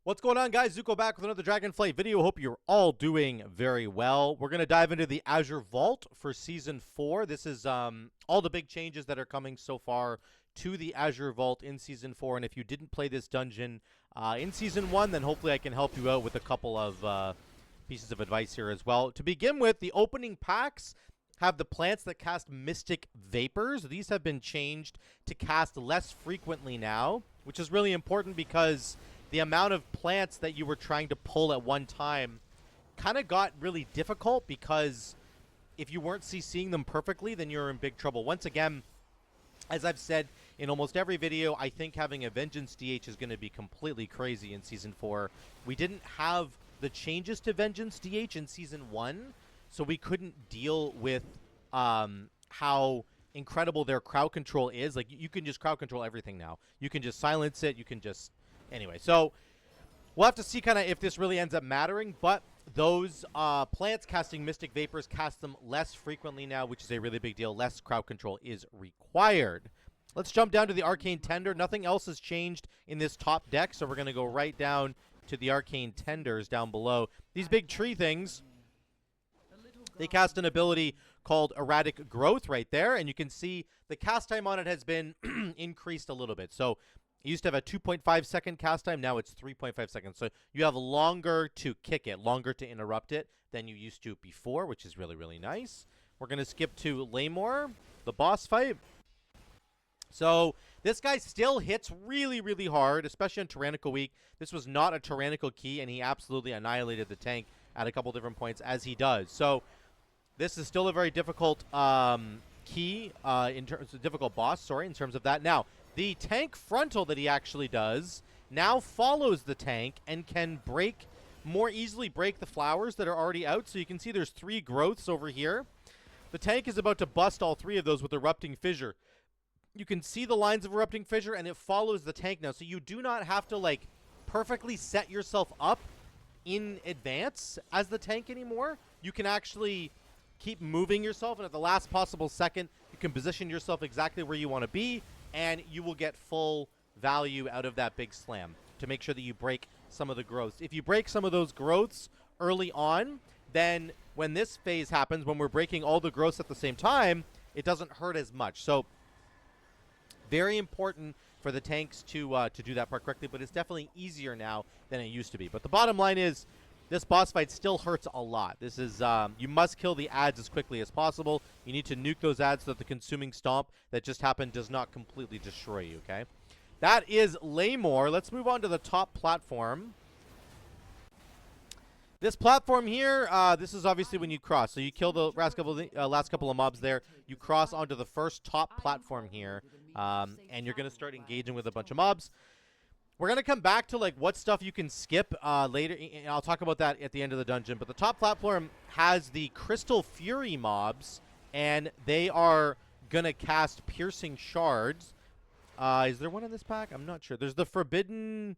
What's going on, guys? Zuko back with another Dragonflight video. Hope you're all doing very well. We're going to dive into the Azure Vault for Season 4. This is all the big changes that are coming so far to the Azure Vault in Season 4. And if you didn't play this dungeon in Season 1, then hopefully I can help you out with a couple of pieces of advice here as well. To begin with, the opening packs have the plants that cast Mystic Vapors. These have been changed to cast less frequently now, which is really important because the amount of plants that you were trying to pull at one time kind of got really difficult, because if you weren't CCing them perfectly, then you're in big trouble. Once again, as I've said in almost every video, I think having a Vengeance DH is going to be completely crazy in Season 4. We didn't have the changes to Vengeance DH in Season 1, so we couldn't deal with how incredible their crowd control is. Like, you can just crowd control everything now. You can just silence it. You can just... Anyway, so we'll have to see kind of if this really ends up mattering, but those plants casting Mystic Vapors cast them less frequently now, which is a really big deal. Less crowd control is required. Let's jump down to the Arcane Tender. Nothing else has changed in this top deck, so we're going to go right down to the Arcane Tenders down below. These big tree things, they cast an ability called Erratic Growth right there, and you can see the cast time on it has been increased a little bit. So it used to have a 2.5 second cast time. Now it's 3.5 seconds. So you have longer to kick it, longer to interrupt it than you used to before, which is really, really nice. We're going to skip to Leymore, the boss fight. So this guy still hits really, really hard, especially on Tyrannical Week. This was not a Tyrannical key, and he absolutely annihilated the tank at a couple different points, as he does. So this is still a very difficult key, in terms of difficult boss, sorry, in terms of that. Now, the tank frontal that he actually does now follows the tank and can more easily break the flowers that are already out. So you can see there's 3 growths over here. The tank is about to bust all 3 of those with Erupting Fissure. You can see the lines of Erupting Fissure, and it follows the tank now. So you do not have to, like, perfectly set yourself up in advance as the tank anymore. You can actually keep moving yourself, and at the last possible second, you can position yourself exactly where you want to be, and you will get full value out of that big slam to make sure that you break some of the growths. If you break some of those growths early on, then when this phase happens, when we're breaking all the growths at the same time, it doesn't hurt as much. So very important for the tanks to do that part correctly, but it's definitely easier now than it used to be. But the bottom line is, this boss fight still hurts a lot. This is, you must kill the adds as quickly as possible. You need to nuke those adds so that the consuming stomp that just happened does not completely destroy you, okay? That is Leymore. Let's move on to the top platform. This platform here, this is obviously when you cross. So you kill the last couple of mobs there. You cross onto the first top platform here, and you're going to start engaging with a bunch of mobs. We're going to come back to, like, what stuff you can skip later. And I'll talk about that at the end of the dungeon. But the top platform has the Crystal Fury mobs, and they are going to cast Piercing Shards. Is there one in this pack? I'm not sure. There's the Forbidden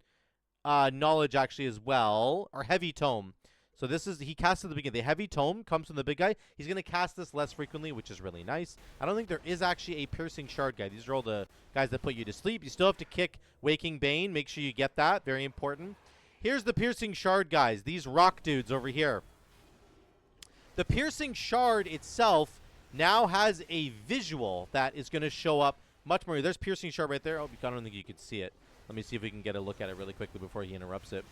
Knowledge, actually, as well. Or Heavy Tome. So this is, he casts at the beginning. The Heavy Tome comes from the big guy. He's going to cast this less frequently, which is really nice. I don't think there is actually a Piercing Shard guy. These are all the guys that put you to sleep. You still have to kick Waking Bane. Make sure you get that. Very important. Here's the Piercing Shard guys. These rock dudes over here. The Piercing Shard itself now has a visual that is going to show up much more. There's Piercing Shard right there. Oh, I don't think you could see it. Let me see if we can get a look at it really quickly before he interrupts it.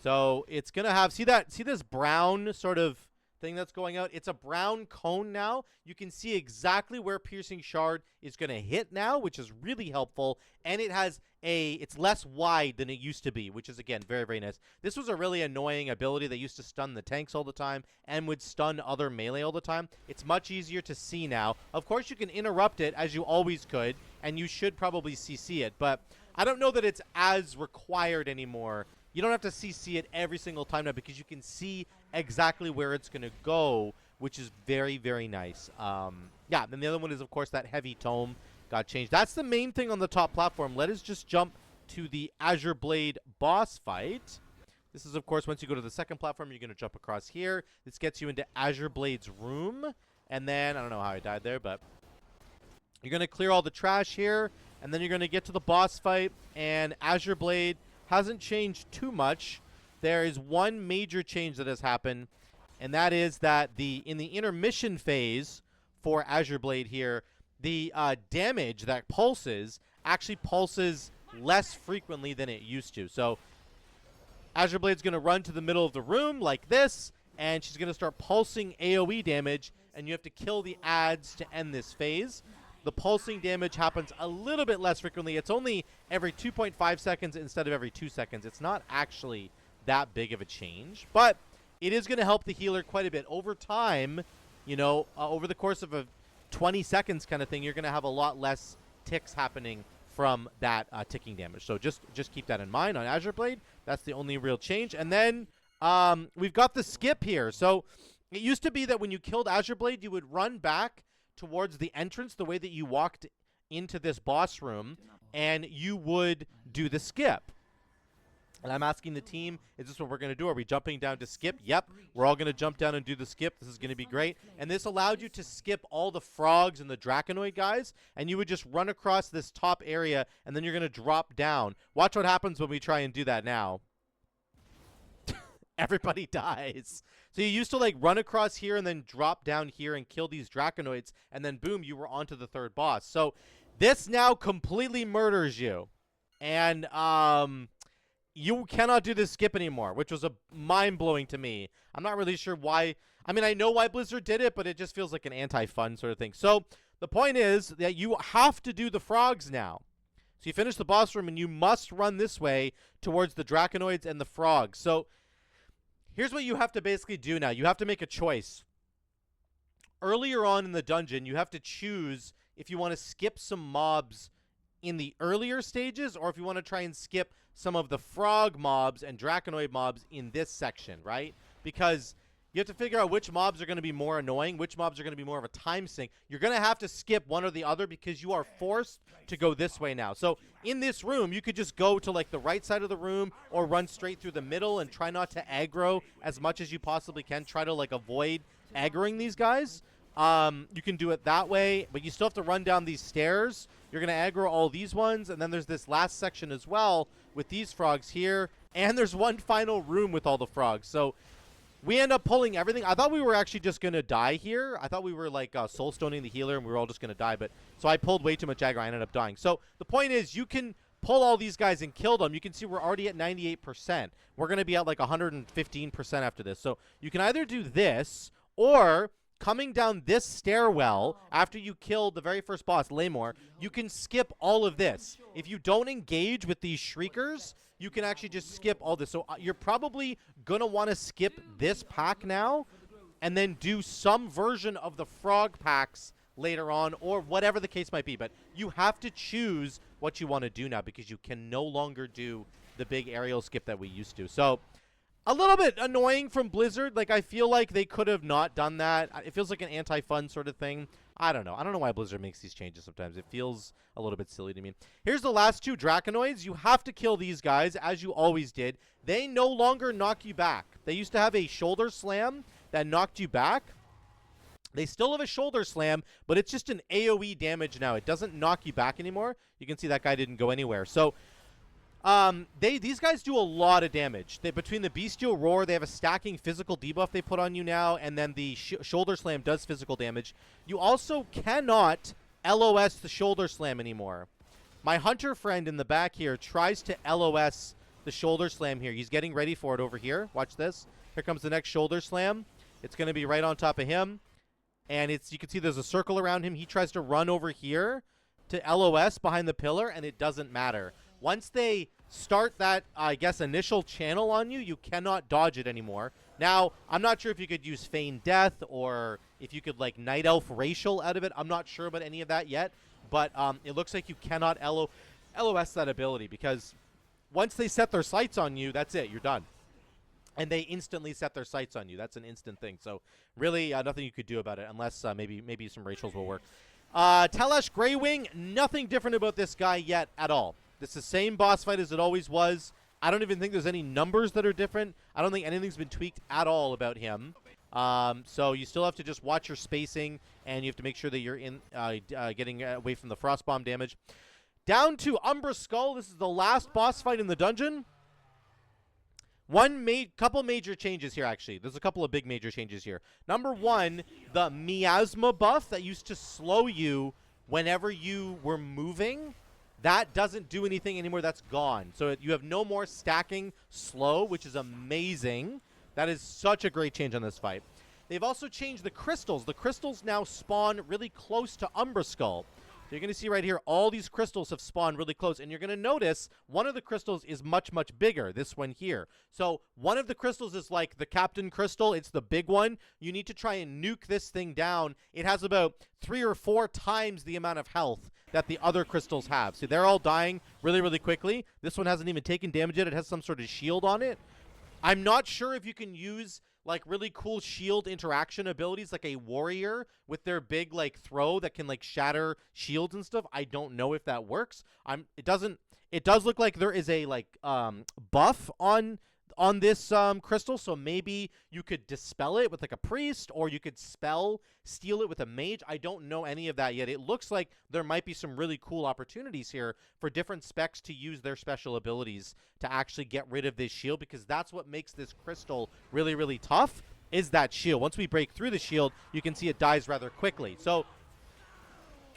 So it's going to have, see this brown sort of thing that's going out? It's a brown cone now. You can see exactly where Piercing Shard is going to hit now, which is really helpful. And it has it's less wide than it used to be, which is, again, very, very nice. This was a really annoying ability that used to stun the tanks all the time and would stun other melee all the time. It's much easier to see now. Of course, you can interrupt it, as you always could, and you should probably CC it. But I don't know that it's as required anymore. You don't have to CC it every single time now, because you can see exactly where it's going to go, which is very, very nice. Yeah, then the other one is, of course, that Heavy Tome got changed. That's the main thing on the top platform. Let us just jump to the Azureblade boss fight. This is, of course, once you go to the second platform, you're going to jump across here. This gets you into Azureblade's room. And then, I don't know how I died there, but you're going to clear all the trash here. And then you're going to get to the boss fight. And Azureblade hasn't changed too much. There is one major change that has happened, and that is that in the intermission phase for Azureblade here, the damage that pulses actually pulses less frequently than it used to. So Azureblade's going to run to the middle of the room like this, and she's going to start pulsing AoE damage, and you have to kill the adds to end this phase. The pulsing damage happens a little bit less frequently. It's only every 2.5 seconds instead of every 2 seconds. It's not actually that big of a change, but it is going to help the healer quite a bit. Over time, you know, over the course of a 20 seconds kind of thing, you're going to have a lot less ticks happening from that ticking damage. So just keep that in mind on Azureblade. That's the only real change. And then we've got the skip here. So it used to be that when you killed Azureblade, you would run back towards the entrance the way that you walked into this boss room, and you would do the skip. And I'm asking the team, is this what we're going to do? Are we jumping down to skip? Yep, we're all going to jump down and do the skip. This is going to be great. And this allowed you to skip all the frogs and the Drakonid guys, and you would just run across this top area, and then you're going to drop down. Watch what happens when we try and do that now. Everybody dies. So you used to like run across here and then drop down here and kill these Drakonids, and then boom, you were onto the third boss. So this now completely murders you. And you cannot do this skip anymore, which was mind-blowing to me. I'm not really sure why. I mean, I know why Blizzard did it, but it just feels like an anti-fun sort of thing. So the point is that you have to do the frogs now. So you finish the boss room, and you must run this way towards the Drakonids and the frogs. So here's what you have to basically do now. You have to make a choice. Earlier on in the dungeon, you have to choose if you want to skip some mobs in the earlier stages, or if you want to try and skip some of the frog mobs and Drakonid mobs in this section, right? Because you have to figure out which mobs are going to be more annoying, which mobs are going to be more of a time sink. You're going to have to skip one or the other because you are forced to go this way now. So in this room, you could just go to like the right side of the room or run straight through the middle and try not to aggro as much as you possibly can. Try to like avoid aggroing these guys. You can do it that way, but you still have to run down these stairs. You're going to aggro all these ones, and then there's this last section as well with these frogs here, and there's one final room with all the frogs. So we end up pulling everything. I thought we were actually just going to die here. I thought we were like soulstoning the healer, and we were all just going to die, but so I pulled way too much aggro. I ended up dying. So the point is, you can pull all these guys and kill them. You can see we're already at 98%. We're going to be at like 115% after this. So you can either do this, or coming down this stairwell after you kill the very first boss, Leymore, you can skip all of this. If you don't engage with these shriekers, you can actually just skip all this. So you're probably going to want to skip this pack now and then do some version of the frog packs later on, or whatever the case might be. But you have to choose what you want to do now, because you can no longer do the big aerial skip that we used to. So a little bit annoying from Blizzard. Like, I feel like they could have not done that. It feels like an anti-fun sort of thing. I don't know. I don't know why Blizzard makes these changes sometimes. It feels a little bit silly to me. Here's the last two Drakonids. You have to kill these guys, as you always did. They no longer knock you back. They used to have a shoulder slam that knocked you back. They still have a shoulder slam, but it's just an AoE damage now. It doesn't knock you back anymore. You can see that guy didn't go anywhere. So these guys do a lot of damage. Between the Bestial Roar, they have a stacking physical debuff they put on you now, and then the shoulder slam does physical damage. You also cannot LOS the shoulder slam anymore. My hunter friend in the back here tries to LOS the shoulder slam here. He's getting ready for it over here. Watch this. Here comes the next shoulder slam. It's going to be right on top of him. And you can see there's a circle around him. He tries to run over here to LOS behind the pillar, and it doesn't matter. Once they start that, I guess, initial channel on you, you cannot dodge it anymore. Now, I'm not sure if you could use Feign Death or if you could, like, Night Elf Racial out of it. I'm not sure about any of that yet. But it looks like you cannot LOS that ability, because once they set their sights on you, that's it. You're done. And they instantly set their sights on you. That's an instant thing. So, really, nothing you could do about it, unless maybe some racials will work. Telash Greywing, nothing different about this guy yet at all. It's the same boss fight as it always was. I don't even think there's any numbers that are different. I don't think anything's been tweaked at all about him. So you still have to just watch your spacing, and you have to make sure that you're in getting away from the Frostbomb damage. Down to Umbrelskul. This is the last boss fight in the dungeon. Couple major changes here, actually. There's a couple of big major changes here. Number one, the miasma buff that used to slow you whenever you were moving, that doesn't do anything anymore. That's gone. So you have no more stacking slow, which is amazing. That is such a great change on this fight. They've also changed the crystals. The crystals now spawn really close to Umbrelskul. So you're going to see right here, all these crystals have spawned really close. And you're going to notice one of the crystals is much, much bigger, this one here. So one of the crystals is like the Captain Crystal. It's the big one. You need to try and nuke this thing down. It has about 3 or 4 times the amount of health that the other crystals have. See, they're all dying really, really quickly. This one hasn't even taken damage yet. It has some sort of shield on it. I'm not sure if you can use like really cool shield interaction abilities like a warrior with their big like throw that can like shatter shields and stuff. I don't know if that works. It does look like there is a like buff on this crystal, so maybe you could dispel it with like a priest, or you could steal it with a mage. I don't know any of that yet. It looks like there might be some really cool opportunities here for different specs to use their special abilities to actually get rid of this shield, because that's what makes this crystal really, really tough, is that shield. Once we break through the shield, you can see it dies rather quickly. So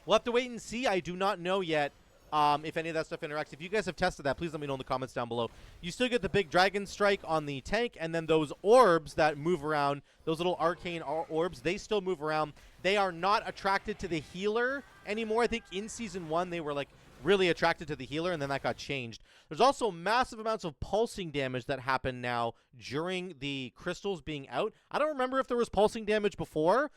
we'll have to wait and see. I do not know yet if any of that stuff interacts. If you guys have tested that, please let me know in the comments down below. You still get the big dragon strike on the tank, and then those orbs that move around, those little arcane orbs, they still move around. They are not attracted to the healer anymore. I think in Season 1 they were like really attracted to the healer, and then that got changed. There's also massive amounts of pulsing damage that happen now during the crystals being out. I don't remember if there was pulsing damage before.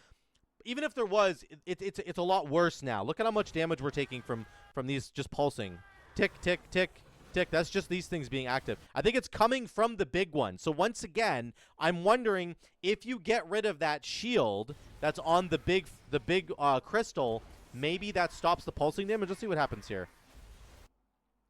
Even if there was, it's a lot worse now. Look at how much damage we're taking from these just pulsing. Tick, tick, tick, tick. That's just these things being active. I think it's coming from the big one. So once again, I'm wondering if you get rid of that shield that's on the big crystal, maybe that stops the pulsing damage. Let's see what happens here.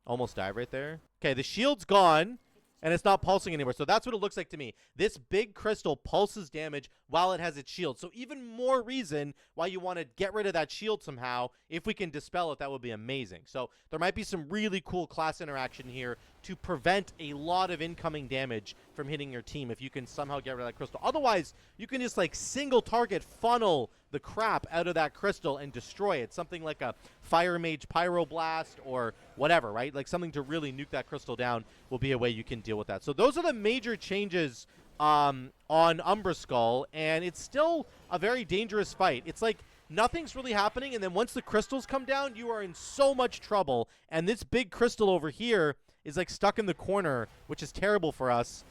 Almost died right there. Okay, the shield's gone, and it's not pulsing anymore. So that's what it looks like to me. This big crystal pulses damage while it has its shield. So even more reason why you want to get rid of that shield somehow. If we can dispel it, that would be amazing. So there might be some really cool class interaction here to prevent a lot of incoming damage from hitting your team if you can somehow get rid of that crystal. Otherwise, you can just like single target funnel the crap out of that crystal and destroy it. Something like a Fire Mage Pyroblast or whatever, right? Like something to really nuke that crystal down will be a way you can deal with that. So those are the major changes on Umbrelskul, and it's still a very dangerous fight. It's like nothing's really happening, and then once the crystals come down, you are in so much trouble. And this big crystal over here is like stuck in the corner, which is terrible for us.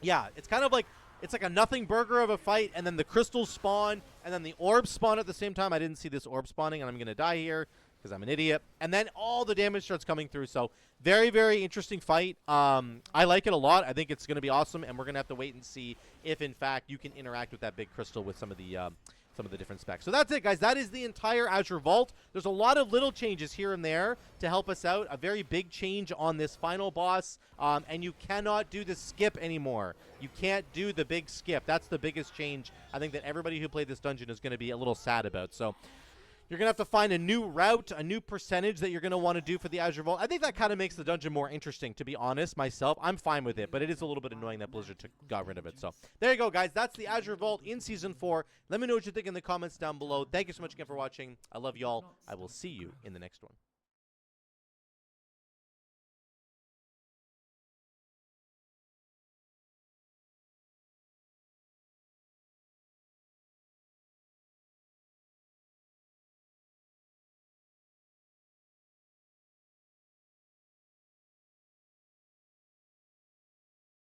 Yeah, it's kind of like, it's like a nothing burger of a fight, and then the crystals spawn, and then the orbs spawn at the same time. I didn't see this orb spawning, and I'm going to die here because I'm an idiot. And then all the damage starts coming through. So very, very interesting fight. I like it a lot. I think it's going to be awesome, and we're going to have to wait and see if, in fact, you can interact with that big crystal with some of the different specs. So that's it, guys. That is the entire Azure Vault. There's a lot of little changes here and there to help us out. A very big change on this final boss, and you cannot do the skip anymore. You can't do the big skip. That's the biggest change I think that everybody who played this dungeon is going to be a little sad about. So you're going to have to find a new route, a new percentage that you're going to want to do for the Azure Vault. I think that kind of makes the dungeon more interesting, to be honest, myself. I'm fine with it, but it is a little bit annoying that Blizzard got rid of it. So there you go, guys. That's the Azure Vault in Season 4. Let me know what you think in the comments down below. Thank you so much again for watching. I love y'all. I will see you in the next one.